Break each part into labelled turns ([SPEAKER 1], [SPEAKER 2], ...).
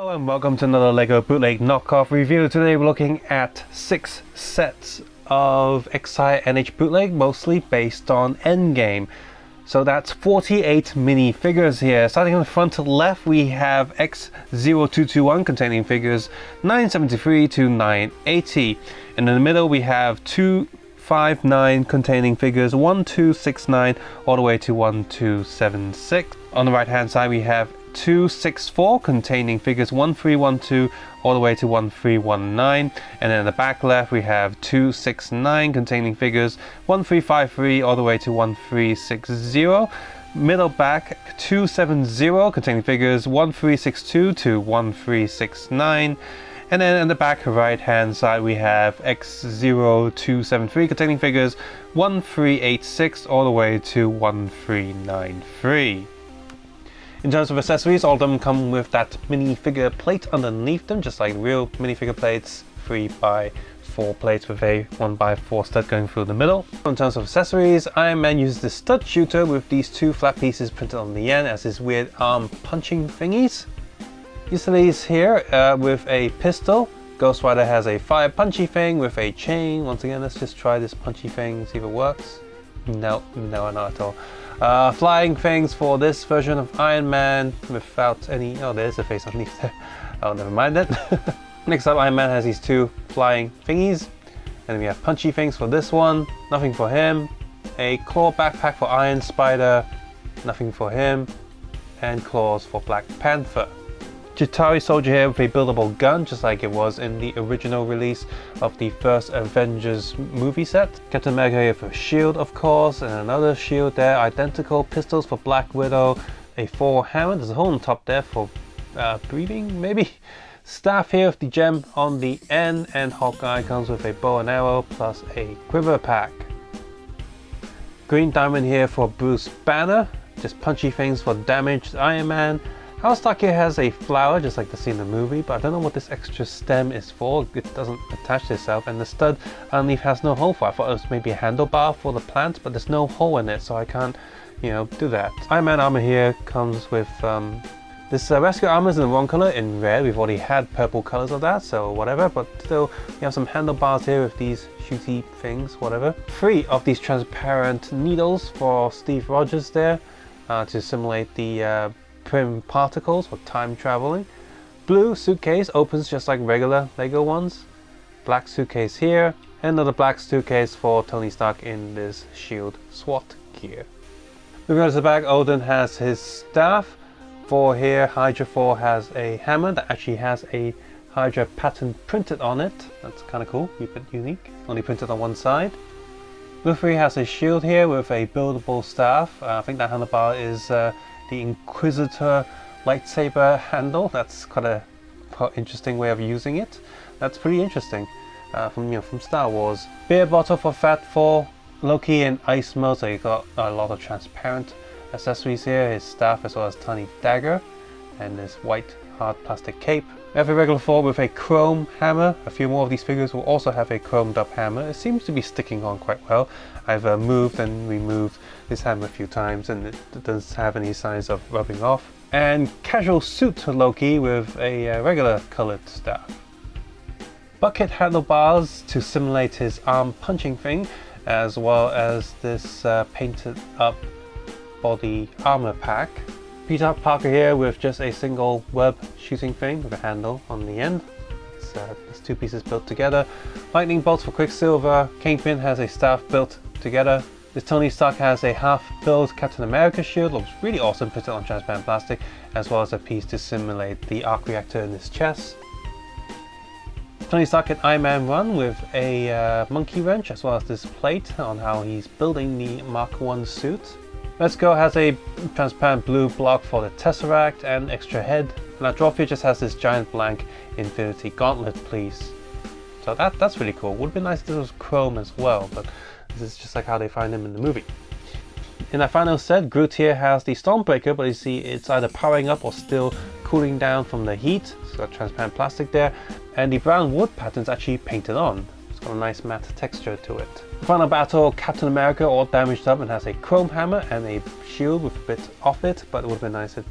[SPEAKER 1] Hello and welcome to another LEGO Bootleg knockoff review. Today we're looking at 6 sets of XI&H Bootleg, mostly based on Endgame. So that's 48 minifigures here. Starting on the front left, we have X0221 containing figures 973 to 980. And in the middle we have 259 containing figures 1269 all the way to 1276. On the right hand side we have 264 containing figures 1312 all the way to 1319, and then in the back left we have 269 containing figures 1353 all the way to 1360. Middle back 270 containing figures 1362 to 1369. And then in the back right hand side we have X0273 containing figures 1386 all the way to 1393. In terms of accessories, all of them come with that minifigure plate underneath them, just like real minifigure plates, 3x4 plates with a 1x4 stud going through the middle. In terms of accessories, Iron Man uses the stud shooter with these two flat pieces printed on the end as his weird arm punching thingies. Ulysses here with a pistol. Ghost Rider has a fire punchy thing with a chain. Once again, let's just try this punchy thing, see if it works. No, not at all. Flying things for this version of Iron Man without any... oh, there's a face underneath there. Oh, never mind that. Next up, Iron Man has these two flying thingies. And then we have punchy things for this one. Nothing for him. A Klaw backpack for Iron Spider. Nothing for him. And claws for Black Panther. Chitauri soldier here with a buildable gun, just like it was in the original release of the first Avengers movie set. Captain America here for a shield, of course, and another shield there. Identical pistols for Black Widow. A Thor hammer, there's a hole on top there for breathing, maybe. Staff here with the gem on the end, and Hawkeye comes with a bow and arrow plus a quiver pack. Green diamond here for Bruce Banner. Just punchy things for damaged Iron Man. Our stock here has a flower, just like the scene in the movie, but I don't know what this extra stem is for. It doesn't attach to itself, and the stud underneath has no hole for it. I thought it was maybe a handlebar for the plant, but there's no hole in it, so I can't, do that. Iron Man armor here comes with this rescue armor is in the wrong color, in red. We've already had purple colors of that, so whatever, but still, you have some handlebars here with these shooty things, whatever. 3 of these transparent needles for Steve Rogers there to simulate the Prim particles for time traveling. Blue suitcase opens just like regular Lego ones. Black suitcase here, and another black suitcase for Tony Stark in this shield SWAT gear. Moving on to the back, Odin has his staff. For here, Hydra 4 has a hammer that actually has a Hydra pattern printed on it. That's kind of cool, a bit unique. Only printed on one side. Laufey has a shield here with a buildable staff. I think that handlebar is the Inquisitor lightsaber handle. That's quite a interesting way of using it. That's pretty interesting from Star Wars. Beer bottle for Fat 4, Loki in ice mode, so you got a lot of transparent accessories here. His staff as well as tiny dagger, and this white hard plastic cape. We have a regular Thor with a chrome hammer. A few more of these figures will also have a chromed up hammer. It seems to be sticking on quite well. I've moved and removed this hammer a few times and it doesn't have any signs of rubbing off. And casual suit Loki with a regular colored staff. Bucket handlebars to simulate his arm punching thing, as well as this painted up body armor pack. Peter Parker here with just a single web shooting thing with a handle on the end. It's 2 pieces built together. Lightning bolts for Quicksilver. Kingpin has a staff built together. This Tony Stark has a half-built Captain America shield. Looks really awesome, printed on transparent plastic, as well as a piece to simulate the arc reactor in his chest. Tony Stark and Iron Man run with a monkey wrench, as well as this plate on how he's building the Mark 1 suit. Let's Go has a transparent blue block for the Tesseract and extra head. And our draw just has this giant blank Infinity Gauntlet piece. So that's really cool. Would be nice if this was chrome as well, but this is just like how they find him in the movie. In our final set, Groot here has the Stormbreaker, but you see it's either powering up or still cooling down from the heat. It's got transparent plastic there, and the brown wood pattern's actually painted on. It's got a nice matte texture to it. The final battle, Captain America all damaged up and has a chrome hammer and a shield with a bit off it, but it would have been nice if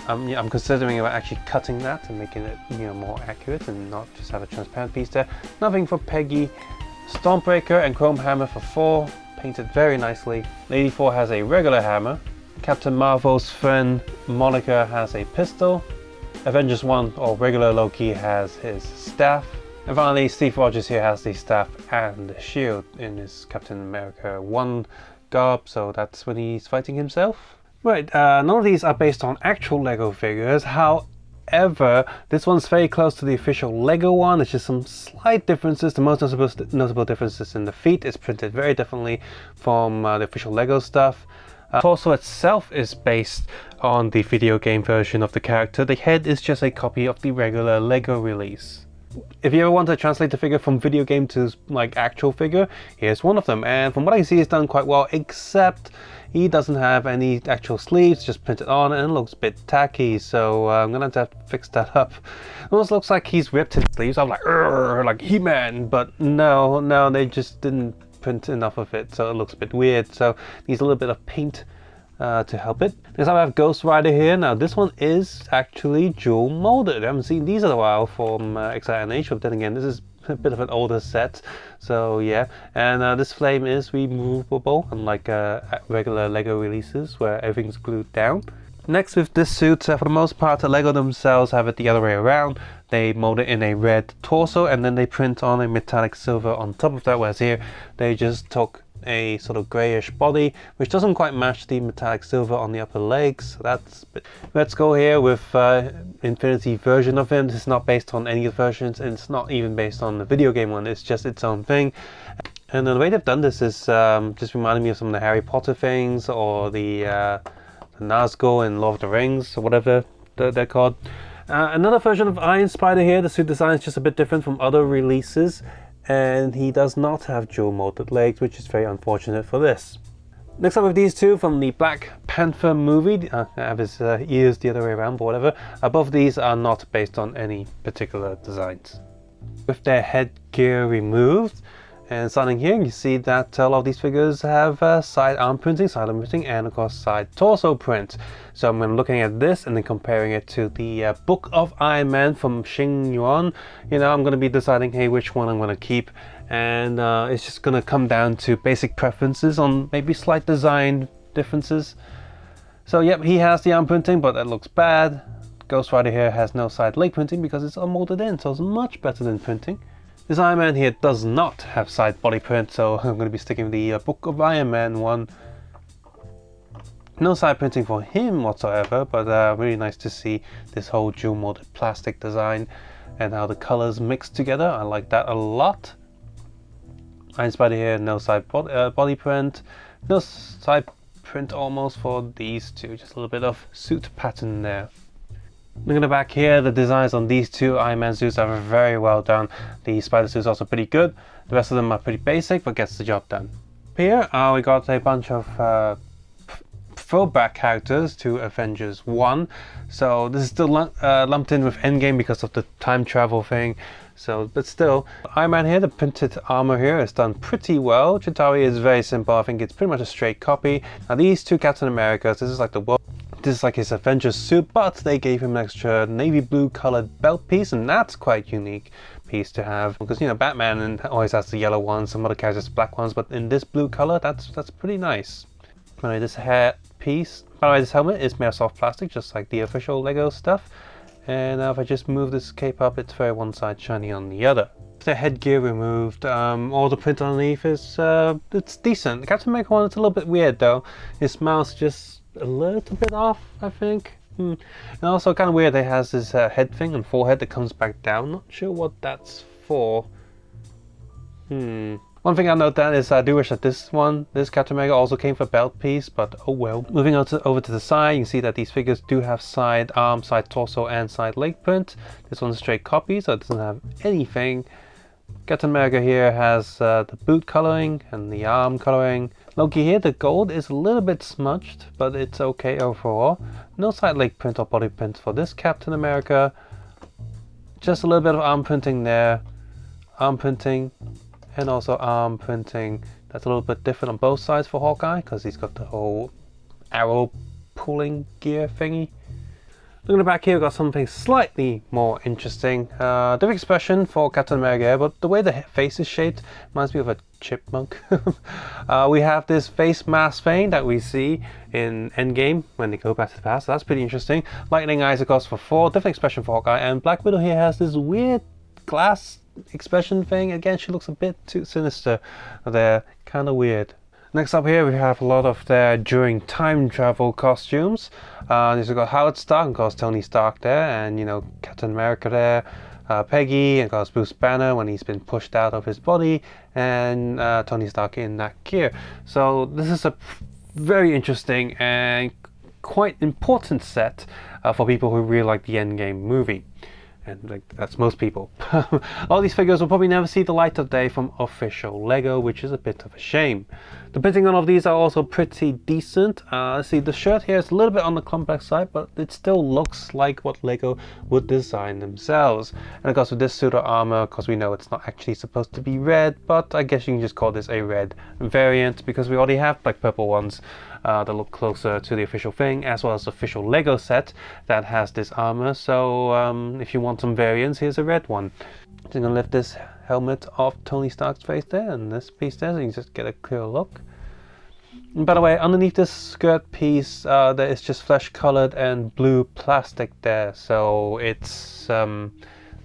[SPEAKER 1] I'm considering about actually cutting that and making it, you know, more accurate and not just have a transparent piece there. Nothing for Peggy. Stormbreaker and Chrome Hammer for Thor, painted very nicely. Lady Thor has a regular hammer. Captain Marvel's friend Monica has a pistol. Avengers 1 or regular Loki has his staff. And finally, Steve Rogers here has the staff and the shield in his Captain America 1 garb, so that's when he's fighting himself. Right, none of these are based on actual Lego figures. However, this one's very close to the official Lego one. There's just some slight differences. The most notable differences in the feet is printed very differently from the official Lego stuff. The torso itself is based on the video game version of the character. The head is just a copy of the regular Lego release. If you ever want to translate the figure from video game to like actual figure, here's one of them. And from what I see, it's done quite well, except he doesn't have any actual sleeves, just printed on, and it looks a bit tacky. So I'm gonna have to fix that up. It almost looks like he's ripped his sleeves. I'm like He-Man, but no, they just didn't print enough of it, so it looks a bit weird. So needs a little bit of paint to help it. Next up I have Ghost Rider here. Now this one is actually dual molded. I haven't seen these in a while from XI&H, but then again this is a bit of an older set, so yeah. And this flame is removable, unlike regular Lego releases where everything's glued down. Next, with this suit, for the most part the Lego themselves have it the other way around. They mold it in a red torso and then they print on a metallic silver on top of that, whereas here they just took a sort of grayish body which doesn't quite match the metallic silver on the upper legs. So that's Let's go here with Infinity version of him. This is not based on any of the versions, and it's not even based on the video game one. It's just its own thing. And the way they've done this is just reminding me of some of the Harry Potter things, or the Nazgul in Lord of the Rings, or whatever they're called. Another version of Iron Spider here. The suit design is just a bit different from other releases, and he does not have dual molded legs, which is very unfortunate for this. Next up with these two from the Black Panther movie. I have his ears the other way around, but whatever. Both of these are not based on any particular designs. With their headgear removed, and starting here, you see that a lot of these figures have side arm printing, and of course side torso print. So I'm looking at this and then comparing it to the Book of Iron Man from Xinh Yuan. You know, I'm going to be deciding, hey, which one I'm going to keep. And it's just going to come down to basic preferences on maybe slight design differences. So yep, he has the arm printing, but that looks bad. Ghost Rider here has no side leg printing because it's all molded in, so it's much better than printing. This Iron Man here does not have side body print, so I'm going to be sticking with the Book of Iron Man one. No side printing for him whatsoever, but really nice to see this whole dual molded plastic design and how the colors mix together. I like that a lot. Iron Spider here, no side body print, no side print almost for these two, just a little bit of suit pattern there. Looking at the back here, the designs on these two Iron Man suits are very well done. The Spider suit's also pretty good. The rest of them are pretty basic, but gets the job done. Here we got a bunch of throwback characters to Avengers 1. So this is still lumped in with Endgame because of the time travel thing. So, but still, Iron Man here, the printed armor here is done pretty well. Chitauri is very simple. I think it's pretty much a straight copy. Now these two Captain Americas, this is like the world. This is like his Avengers suit, but they gave him an extra navy blue colored belt piece, and that's quite unique piece to have, because you know Batman always has the yellow ones, some other characters black ones, but in this blue color, that's pretty nice. Anyway, this hair piece, by the way, this helmet is made of soft plastic, just like the official Lego stuff. And if I just move this cape up, it's very one side shiny on the other. The headgear removed, all the print underneath is it's decent. The Captain America one, it's a little bit weird though. His mouth's just a little bit off, I think. And also kind of weird, it has this head thing and forehead that comes back down. Not sure what that's for. One thing I note down is I do wish that this Captain America also came for belt piece, but oh well. Moving on over to the side, you can see that these figures do have side arm, side torso, and side leg print. This one's a straight copy, so it doesn't have anything. Captain America here has the boot coloring and the arm coloring. Loki here, the gold is a little bit smudged, but it's okay overall. No side leg print or body print for this Captain America. Just a little bit of arm printing there. Arm printing. And also arm printing. That's a little bit different on both sides for Hawkeye, because he's got the whole arrow pulling gear thingy. Looking back here, we've got something slightly more interesting. Different expression for Captain America, but the way the face is shaped reminds me of a chipmunk. We have this face mask thing that we see in Endgame when they go back to the past. So that's pretty interesting. Lightning eyes, of course, for Thor. Different expression for Hawkeye. And Black Widow here has this weird glass expression thing. Again, she looks a bit too sinister there. Kind of weird. Next up here, we have a lot of their during time travel costumes. We've got Howard Stark, of course, Tony Stark there, and, you know, Captain America there, Peggy, and of course Bruce Banner when he's been pushed out of his body, and Tony Stark in that gear. So this is a very interesting and quite important set for people who really like the Endgame movie. And like, that's most people. All these figures will probably never see the light of day from official Lego, which is a bit of a shame. The printing on all of these are also pretty decent. Let's see, the shirt here is a little bit on the complex side, but it still looks like what Lego would design themselves. And of course with this suit of armor, because we know it's not actually supposed to be red, but I guess you can just call this a red variant because we already have like purple ones that look closer to the official thing, as well as the official Lego set that has this armor. So if you want some variants, here's a red one. So I'm gonna lift this helmet off Tony Stark's face there, and this piece there, so you can just get a clear look. And by the way, underneath this skirt piece, there is just flesh colored and blue plastic there, so it's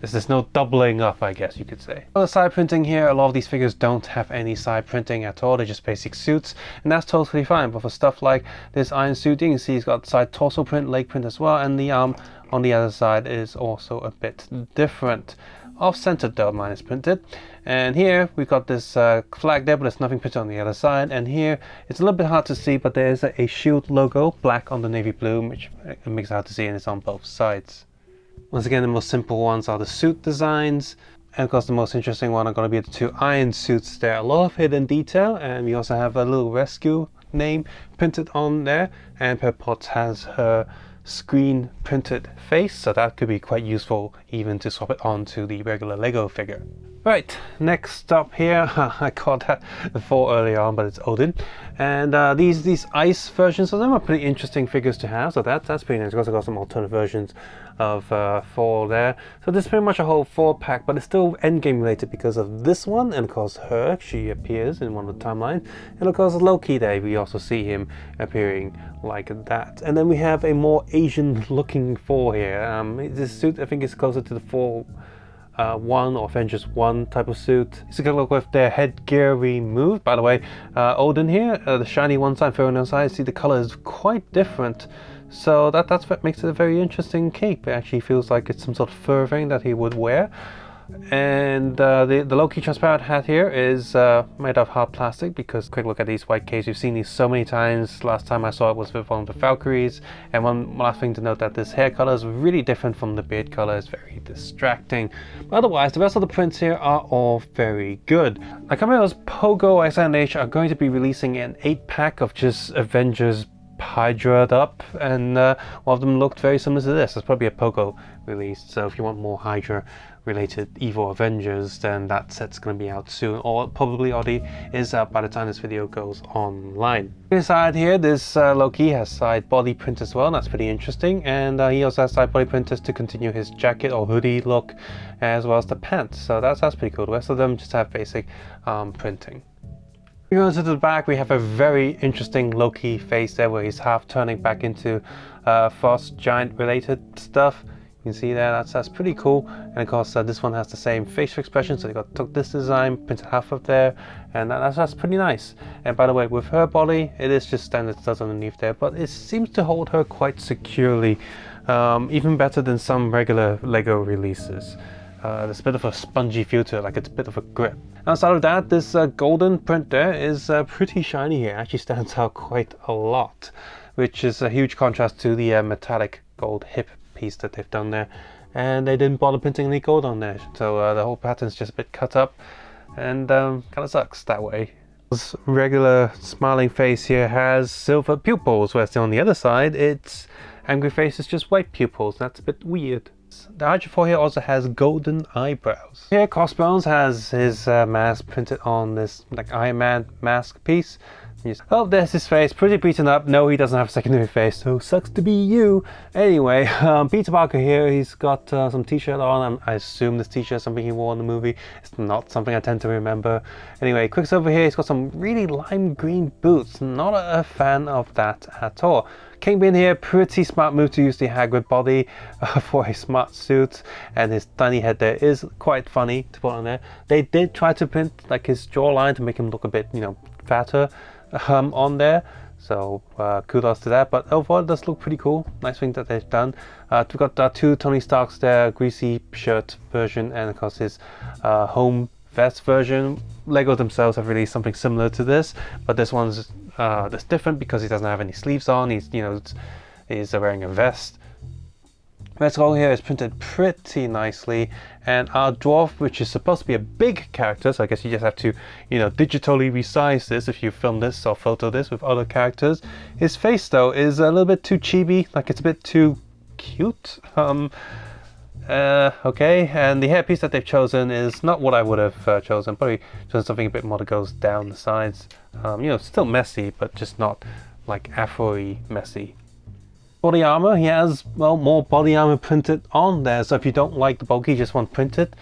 [SPEAKER 1] there's no doubling up, I guess you could say. On the side printing here, a lot of these figures don't have any side printing at all. They're just basic suits, and that's totally fine. But for stuff like this iron suit, you can see it's got side torso print, leg print as well, and the arm on the other side is also a bit different. Off-centered though, mine is printed. And here we've got this flag there, but there's nothing printed on the other side. And here it's a little bit hard to see, but there is a shield logo, black on the navy blue, which makes it hard to see, and it's on both sides. Once again, the most simple ones are the suit designs, and of course the most interesting one are going to be the two iron suits there. A lot of hidden detail, and we also have a little rescue name printed on there, and Per Potts has her screen printed face, so that could be quite useful even to swap it onto the regular Lego figure. Right, next up here, I called that Thor earlier on, but it's Odin. And these ice versions of them are pretty interesting figures to have, so that's pretty nice. I've also got some alternate versions of Thor there. So this is pretty much a whole Thor pack, but it's still Endgame related because of this one, and of course her, she appears in one of the timelines. And of course Loki there, we also see him appearing like that. And then we have a more Asian looking Thor here. This suit I think is closer to the Thor 1 or Avengers 1 type of suit. It's a good look with their headgear removed. By the way, Odin here, the shiny one side, fair on the side, see the color is quite different. So that's what makes it a very interesting cape. It actually feels like it's some sort of fur thing that he would wear. And the Loki transparent hat here is made of hard plastic, because quick look at these white capes. We've seen these so many times. Last time I saw it was with one of the Valkyries. And one last thing to note, that this hair color is really different from the beard color. It's very distracting. But otherwise, the rest of the prints here are all very good. Nakamoto's Pogo XNH are going to be releasing an 8-pack of just Avengers Hydra'd up, and one of them looked very similar to this. It's probably a Pogo release, so if you want more Hydra related evil Avengers, then that set's going to be out soon, or probably already is out by the time this video goes online. Inside here, this Loki has side body print as well, and that's pretty interesting, and he also has side body printers to continue his jacket or hoodie look, as well as the pants, so that's pretty cool. The rest of them just have basic printing. Going to the back, we have a very interesting Loki face there, where he's half turning back into frost giant related stuff. You can see there, that's pretty cool. And of course this one has the same facial expression, so they took this design, printed half of there, and that's pretty nice. And by the way, with her body, it is just standard stuff underneath there, but it seems to hold her quite securely, even better than some regular Lego releases. There's a bit of a spongy feel to it, like it's a bit of a grip. Outside of that, this golden print there is pretty shiny here. It actually stands out quite a lot, which is a huge contrast to the metallic gold hip piece that they've done there. And they didn't bother printing any gold on there, so the whole pattern's just a bit cut up, and kind of sucks that way. This regular smiling face here has silver pupils, whereas on the other side, its angry face is just white pupils. That's a bit weird. The Hydra 4 here also has golden eyebrows. Here Crossbones has his mask printed on this like Iron Man mask piece. Oh, there's his face, pretty beaten up. No, he doesn't have a secondary face, so sucks to be you. Anyway, Peter Parker here, he's got some t-shirt on. I assume this t-shirt is something he wore in the movie. It's not something I tend to remember. Anyway, Quicksilver here, he's got some really lime green boots. Not a fan of that at all. Kingpin here, pretty smart move to use the Hagrid body for a smart suit, and his tiny head there is quite funny to put on there. They did try to print like his jawline to make him look a bit, you know, fatter on there, so kudos to that, but overall it does look pretty cool. Nice thing that they've done. We've got two Tony Starks there, greasy shirt version, and of course his home vest version. Lego themselves have released something similar to this, but this one's that's different because he doesn't have any sleeves on. He's wearing a vest. Red Skull here is printed pretty nicely, and our dwarf, which is supposed to be a big character, so I guess you just have to, you know, digitally resize this if you film this or photo this with other characters. His face though is a little bit too chibi, like it's a bit too cute. Okay, and the hairpiece that they've chosen is not what I would have chosen. Probably chosen something a bit more that goes down the sides. You know, still messy, but just not like afro-y messy. Body armor, he has, well, more body armor printed on there, so if you don't like the bulky, you just want printed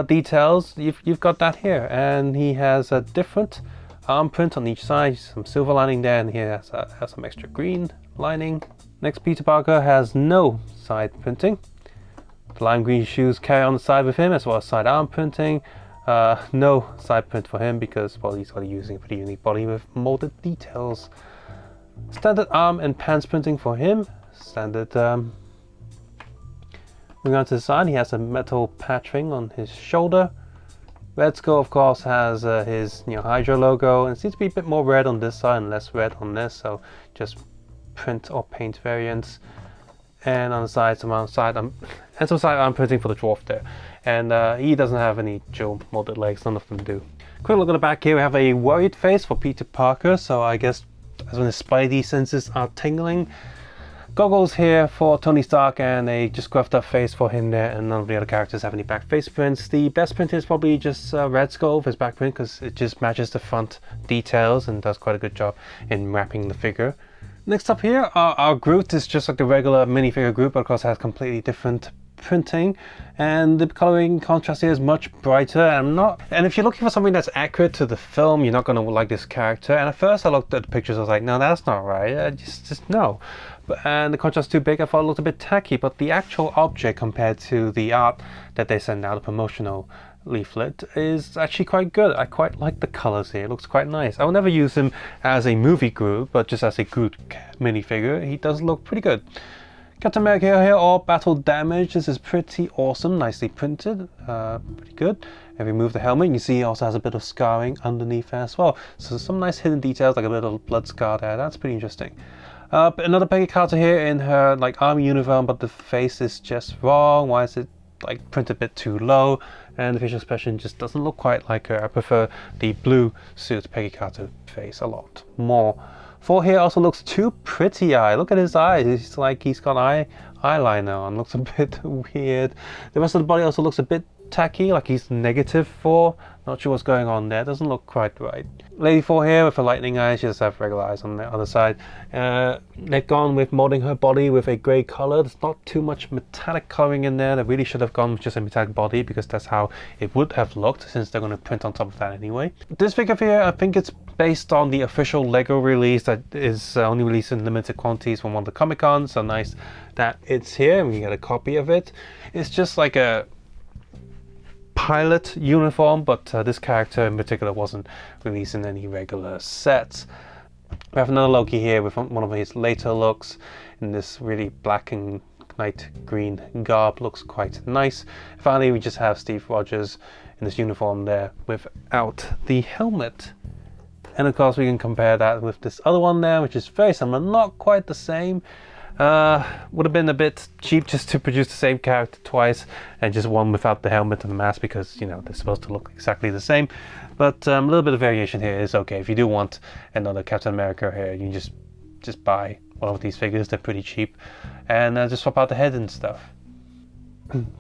[SPEAKER 1] details, you've got that here. And he has a different arm print on each side, some silver lining there, and he has some extra green lining. Next, Peter Parker has no side printing. The lime green shoes carry on the side with him, as well as side arm printing. No side print for him because, well, he's got using a pretty unique body with molded details. Standard arm and pants printing for him. Standard. Moving on to the side, he has a metal patching on his shoulder. Red Skull, of course, has his Hydra logo, and it seems to be a bit more red on this side and less red on this, so just print or paint variants. And on the side, some side arm printing for the dwarf there, and he doesn't have any dual molded legs. None of them do. Quick look at the back here. We have a worried face for Peter Parker, so I guess that's when his spidey senses are tingling. Goggles here for Tony Stark, and a just gruffed up face for him there, and none of the other characters have any back face prints. The best print is probably just Red Skull with his back print, because it just matches the front details and does quite a good job in wrapping the figure. Next up here, our Groot is just like the regular minifigure Groot, but of course has completely different printing, and the coloring contrast here is much brighter. And if you're looking for something that's accurate to the film, you're not going to like this character. And at first I looked at the pictures, I was like, no, that's not right, just no. And the contrast too big, I thought it looked a bit tacky, but the actual object compared to the art that they send out, the promotional leaflet, is actually quite good. I quite like the colors here. It looks quite nice. I will never use him as a movie Groot, but just as a Groot minifigure, he does look pretty good. Captain America here, all battle damage. This is pretty awesome, nicely printed, pretty good. If you remove the helmet, you see he also has a bit of scarring underneath as well. So some nice hidden details, like a little blood scar there. That's pretty interesting. Another Peggy Carter here in her like army uniform, but the face is just wrong. Why is it like printed a bit too low? And the facial expression just doesn't look quite like her. I prefer the blue suit Peggy Carter face a lot more. Thor here also looks too pretty eye. Look at his eyes. It's like he's got eyeliner on. Looks a bit weird. The rest of the body also looks a bit tacky, like he's -4. Not sure what's going on there. Doesn't look quite right. Lady Thor here with her lightning eyes. She just have regular eyes on the other side. They've gone with molding her body with a grey color. There's not too much metallic coloring in there. They really should have gone with just a metallic body, because that's how it would have looked, since they're going to print on top of that anyway. This figure here, I think it's based on the official Lego release that is only released in limited quantities from one of the Comic-Cons. So nice that it's here and we get a copy of it. It's just like a pilot uniform, but this character in particular wasn't released in any regular sets. We have another Loki here with one of his later looks in this really black and night green garb. Looks quite nice. Finally, we just have Steve Rogers in this uniform there without the helmet. And of course we can compare that with this other one there, which is very similar, not quite the same. Would have been a bit cheap just to produce the same character twice, and just one without the helmet and the mask, because they're supposed to look exactly the same. But a little bit of variation here is okay. If you do want another Captain America here, you can just buy one of these figures. They're pretty cheap, and just swap out the head and stuff.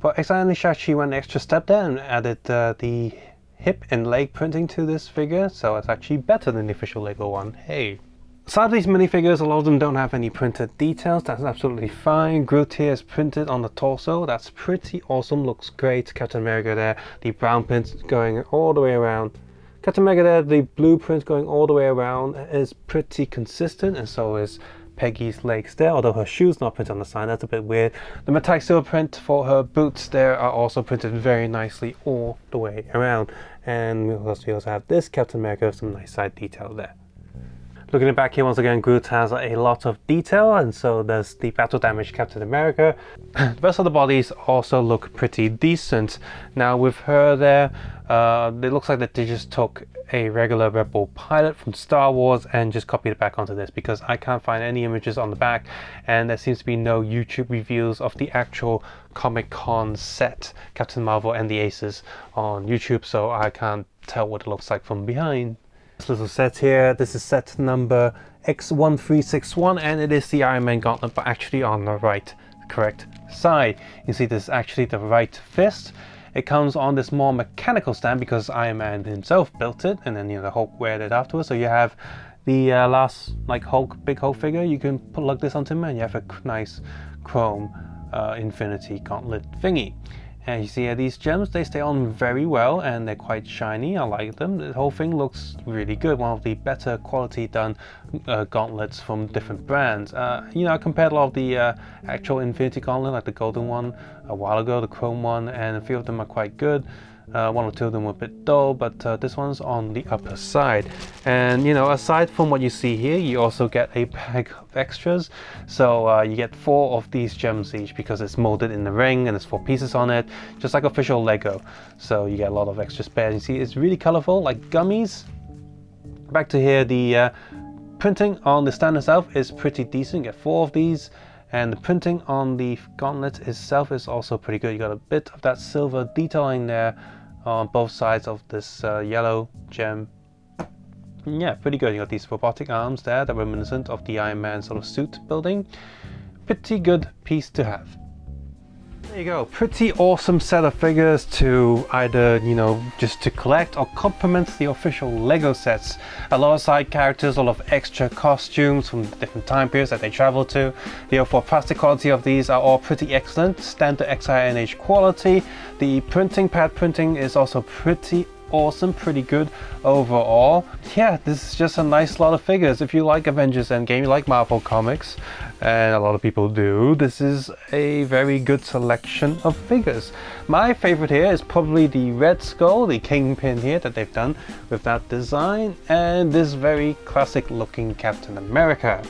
[SPEAKER 1] For X0279, she went an extra step there and added the hip and leg printing to this figure, so it's actually better than the official Lego one. Hey. Aside of these minifigures, a lot of them don't have any printed details. That's absolutely fine. Groot here is printed on the torso. That's pretty awesome. Looks great. Captain America there. The brown print going all the way around. Captain America there, the blue print going all the way around is pretty consistent, and so is Peggy's legs there, although her shoes not printed on the side. That's a bit weird. The metallic silver print for her boots there are also printed very nicely all the way around. And we also have this Captain America with some nice side detail there. Looking at the back here, once again, Groot has a lot of detail, and so does the battle damaged Captain America. The rest of the bodies also look pretty decent. Now with her there, it looks like that they just took a regular Rebel pilot from Star Wars and just copied it back onto this, because I can't find any images on the back, and there seems to be no YouTube reviews of the actual Comic-Con set, Captain Marvel and the Aces, on YouTube, so I can't tell what it looks like from behind. This little set here, this is set number X1361, and it is the Iron Man Gauntlet, but actually on the correct side. You see this is actually the right fist. It comes on this more mechanical stand because Iron Man himself built it, and then the Hulk weared it afterwards. So you have the last big Hulk figure. You can plug this onto him, and you have a nice chrome Infinity Gauntlet thingy. And you see these gems, they stay on very well and they're quite shiny. I like them. The whole thing looks really good. One of the better quality done gauntlets from different brands. I compared a lot of the actual Infinity Gauntlet, like the golden one a while ago, the chrome one, and a few of them are quite good. One or two of them were a bit dull, but this one's on the upper side. And aside from what you see here, you also get a bag of extras. So you get 4 of these gems each because it's molded in the ring and there's 4 pieces on it, just like official Lego. So you get a lot of extra spares. You see it's really colorful, like gummies. Back to here, the printing on the stand itself is pretty decent. You get 4 of these. And the printing on the gauntlet itself is also pretty good. You got a bit of that silver detailing there on both sides of this yellow gem. Yeah, pretty good. You got these robotic arms there that are reminiscent of the Iron Man sort of suit building. Pretty good piece to have. There you go, pretty awesome set of figures to either, just to collect or complement the official Lego sets. A lot of side characters, a lot of extra costumes from different time periods that they travel to. The overall plastic quality of these are all pretty excellent, standard XINH quality. The pad printing is also pretty awesome, pretty good overall. Yeah, this is just a nice lot of figures. If you like Avengers Endgame, you like Marvel Comics, and a lot of people do, this is a very good selection of figures. My favorite here is probably the Red Skull, the Kingpin here that they've done with that design, and this very classic looking Captain America.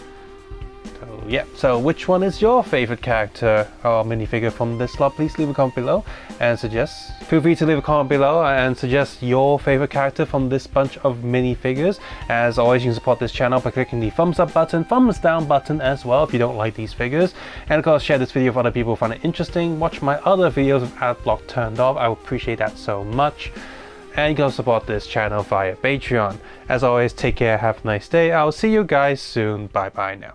[SPEAKER 1] So yeah, so which one is your favorite character or minifigure from this lot? Please leave a comment below and feel free to leave a comment below and suggest your favorite character from this bunch of minifigures. As always, you can support this channel by clicking the thumbs up button, thumbs down button as well if you don't like these figures. And of course, share this video with other people who find it interesting. Watch my other videos with ad block turned off. I would appreciate that so much. And you can also support this channel via Patreon. As always, take care, have a nice day. I'll see you guys soon. Bye bye now.